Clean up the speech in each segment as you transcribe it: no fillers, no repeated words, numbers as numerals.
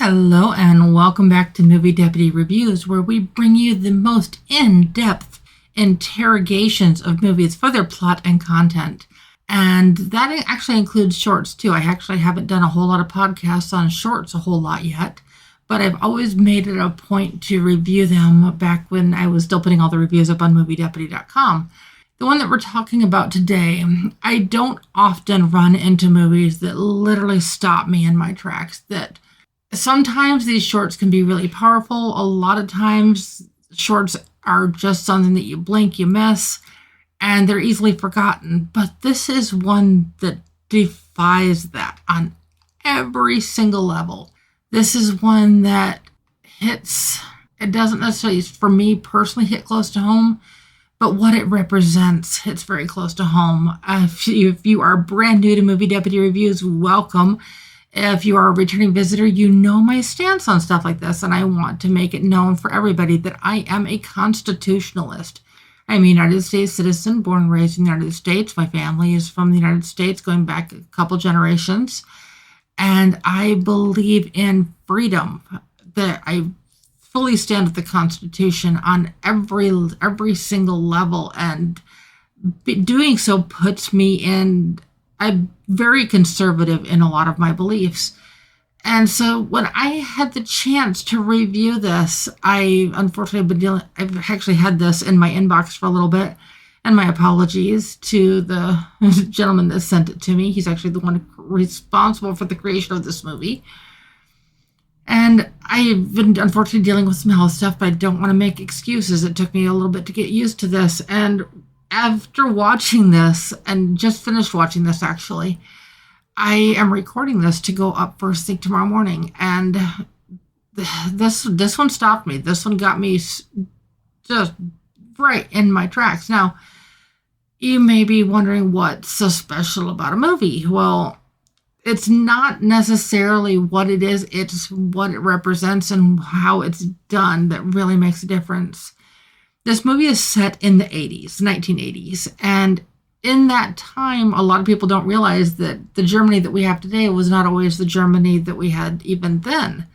Hello and welcome back to Movie Deputy Reviews, where we bring you the most in-depth interrogations of movies for their plot and content. And that actually includes shorts too. I actually haven't done a whole lot of podcasts on shorts a whole lot yet, but I've always made it a point to review them back when I was still putting all the reviews up on moviedeputy.com. The one that we're talking about today, I don't often run into movies that literally stop me in my tracks. That sometimes these shorts can be really powerful. A lot of times shorts are just something that you blink, you miss, and they're easily forgotten. But this is one that defies that on every single level. This is one that hits, it doesn't necessarily, for me personally, hit close to home, but what it represents hits very close to home. If you are brand new to Movie Deputy Reviews, welcome. If you are a returning visitor, you know my stance on stuff like this, and I want to make it known for everybody that I am a constitutionalist. I'm a United States citizen, born and raised in the United States. My family is from the United States, going back a couple generations, and I believe in freedom. That I fully stand with the Constitution on every single level, and doing so puts me in. I'm very conservative in a lot of my beliefs. And so when I had the chance to review this, I've actually had this in my inbox for a little bit, and my apologies to the gentleman that sent it to me. He's actually the one responsible for the creation of this movie. And I've been unfortunately dealing with some health stuff, but I don't want to make excuses. It took me a little bit to get used to this. And after watching this, and just finished watching this actually, I am recording this to go up first thing tomorrow morning. And this one stopped me. This one got me just right in my tracks. Now, you may be wondering what's so special about a movie. Well, it's not necessarily what it is, it's what it represents and how it's done that really makes a difference. This movie is set in the 80s, 1980s, and in that time, a lot of people don't realize that the Germany that we have today was not always the Germany that we had even then.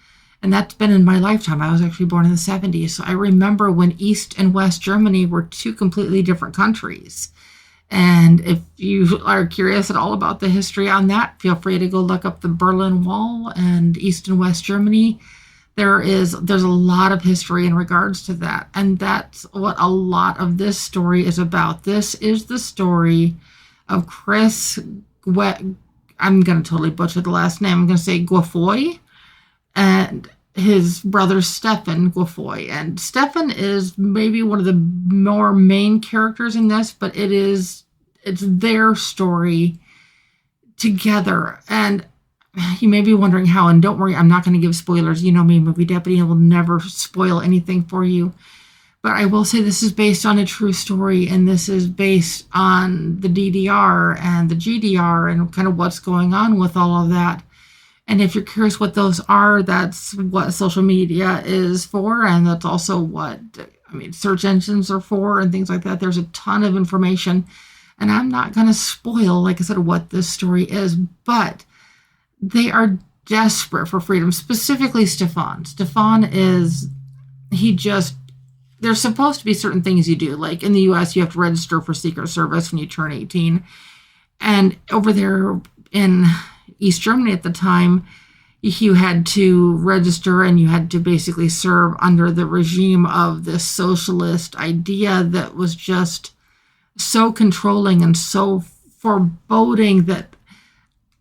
And that's been in my lifetime. I was actually born in the 70s, so I remember when East and West Germany were two completely different countries. And if you are curious at all about the history on that, feel free to go look up the Berlin Wall and East and West Germany. There's a lot of history in regards to that. And that's what a lot of this story is about. This is the story of I'm going to totally butcher the last name. I'm going to say Gueffoy, and his brother Stephan Gueffoy. And Stefan is maybe one of the more main characters in this, but it's their story together. And you may be wondering how, and don't worry, I'm not going to give spoilers. You know me, Movie Deputy, I will never spoil anything for you. But I will say this is based on a true story, and this is based on the DDR and the GDR and kind of what's going on with all of that. And if you're curious what those are, that's what social media is for, and that's also what, search engines are for and things like that. There's a ton of information, and I'm not going to spoil, like I said, what this story is, but they are desperate for freedom, specifically Stefan. Stefan there's supposed to be certain things you do. Like in the U.S., you have to register for Secret Service when you turn 18. And over there in East Germany at the time, you had to register and you had to basically serve under the regime of this socialist idea that was just so controlling and so foreboding that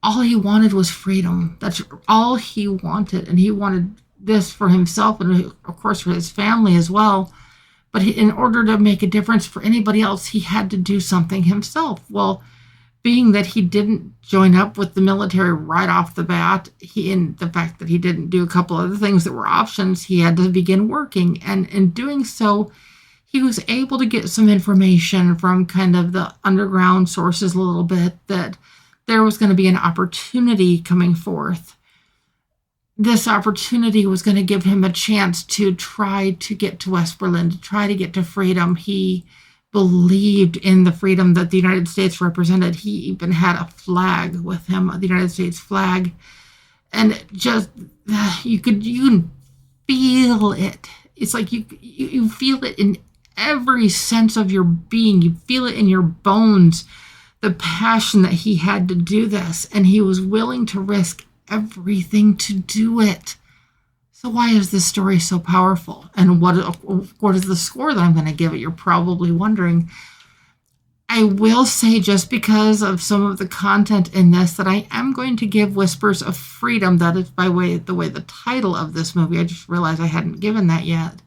all he wanted was freedom. That's all he wanted. And he wanted this for himself and, of course, for his family as well. But in order to make a difference for anybody else, he had to do something himself. Well, being that he didn't join up with the military right off the bat, in the fact that he didn't do a couple other things that were options, he had to begin working. And in doing so, he was able to get some information from kind of the underground sources a little bit that there was going to be an opportunity coming forth. This opportunity was going to give him a chance to try to get to West Berlin, to try to get to freedom. He believed in the freedom that the United States represented. He even had a flag with him, the United States flag. And just you can feel it. It's like you feel it in every sense of your being. You feel it in your bones, the passion that he had to do this, and he was willing to risk everything to do it. So why is this story so powerful? And what is the score that I'm going to give it? You're probably wondering. I will say, just because of some of the content in this, that I am going to give Whispers of Freedom. That is the way the title of this movie. I just realized I hadn't given that yet.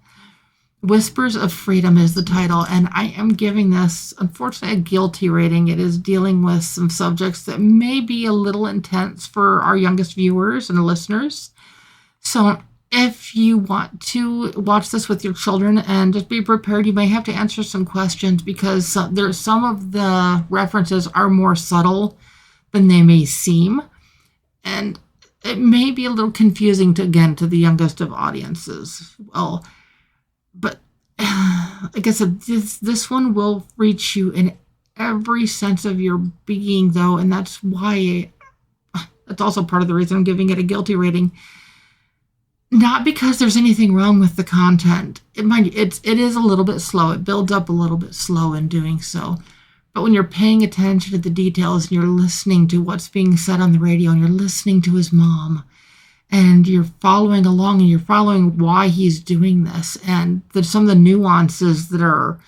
Whispers of Freedom is the title, and I am giving this, unfortunately, a guilty rating. It is dealing with some subjects that may be a little intense for our youngest viewers and listeners. So if you want to watch this with your children, and just be prepared, you may have to answer some questions, because some of the references are more subtle than they may seem, and it may be a little confusing to the youngest of audiences. Well, but like I said, this one will reach you in every sense of your being, though, and that's why that's also part of the reason I'm giving it a guilty rating. Not because there's anything wrong with the content. It is a little bit slow. It builds up a little bit slow in doing so. But when you're paying attention to the details, and you're listening to what's being said on the radio, and you're listening to his mom, and you're following along, and you're following why he's doing this, and some of the nuances that are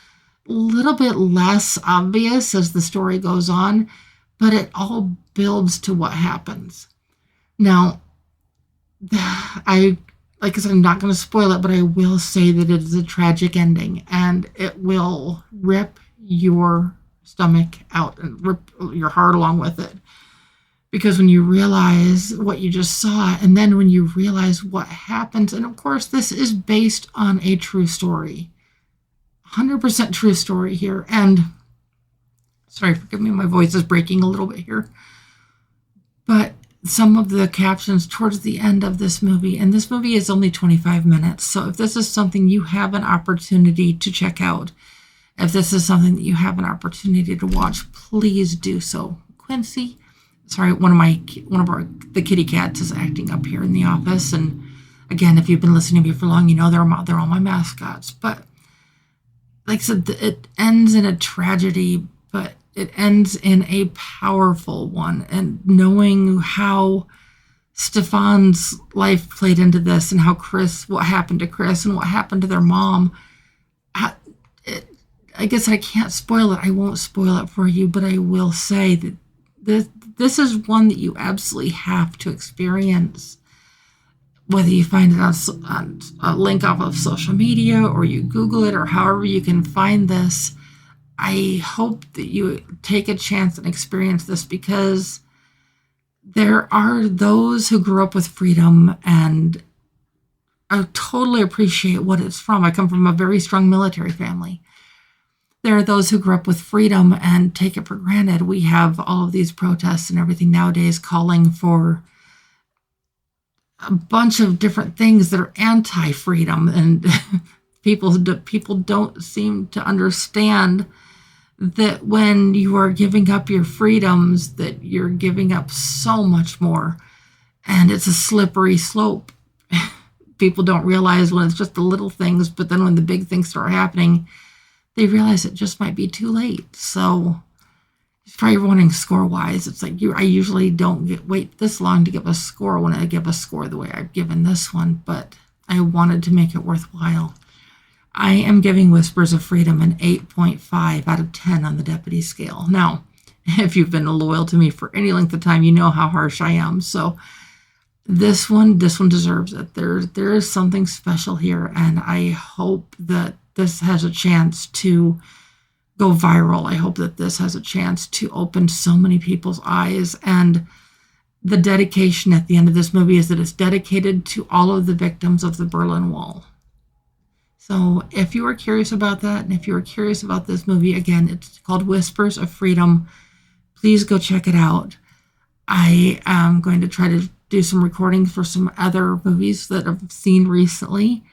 a little bit less obvious as the story goes on, but it all builds to what happens. Now, like I said, I'm not going to spoil it, but I will say that it is a tragic ending, and it will rip your stomach out and rip your heart along with it. Because when you realize what you just saw, and then when you realize what happens, and of course, this is based on a true story, 100% true story here. And sorry, forgive me, my voice is breaking a little bit here. But some of the captions towards the end of this movie, and this movie is only 25 minutes, so if this is something you have an opportunity to check out, if this is something that you have an opportunity to watch, please do so. Quincy, sorry, one of the kitty cats is acting up here in the office, and again, if you've been listening to me for long, you know they're all my mascots. But like I said, it ends in a tragedy, but it ends in a powerful one. And knowing how Stefan's life played into this, and how what happened to Chris and what happened to their mom, I guess I can't spoil it. I won't spoil it for you, but I will say that this is one that you absolutely have to experience. Whether you find it on a link off of social media, or you Google it, or however you can find this, I hope that you take a chance and experience this, because there are those who grew up with freedom, and I totally appreciate what it's from. I come from a very strong military family. There are those who grew up with freedom and take it for granted. We have all of these protests and everything nowadays calling for a bunch of different things that are anti-freedom, and people don't seem to understand that when you are giving up your freedoms, that you're giving up so much more, and it's a slippery slope. People don't realize when it's just the little things, but then when the big things start happening, they realize it just might be too late. So for everyone score-wise, it's like I usually don't wait this long to give a score when I give a score the way I've given this one, but I wanted to make it worthwhile. I am giving Whispers of Freedom an 8.5 out of 10 on the deputy scale. Now, if you've been loyal to me for any length of time, you know how harsh I am. So this one deserves it. There is something special here, and I hope that this has a chance to go viral. I hope that this has a chance to open so many people's eyes. And the dedication at the end of this movie is that it's dedicated to all of the victims of the Berlin Wall. So if you are curious about that, and if you are curious about this movie, again, it's called Whispers of Freedom. Please go check it out. I am going to try to do some recordings for some other movies that I've seen recently,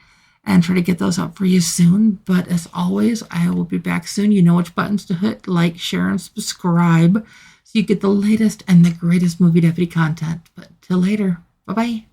and try to get those up for you soon. But as always, I will be back soon. You know which buttons to hit: like, share, and subscribe, so you get the latest and the greatest Movie Deputy content. But till later, bye-bye.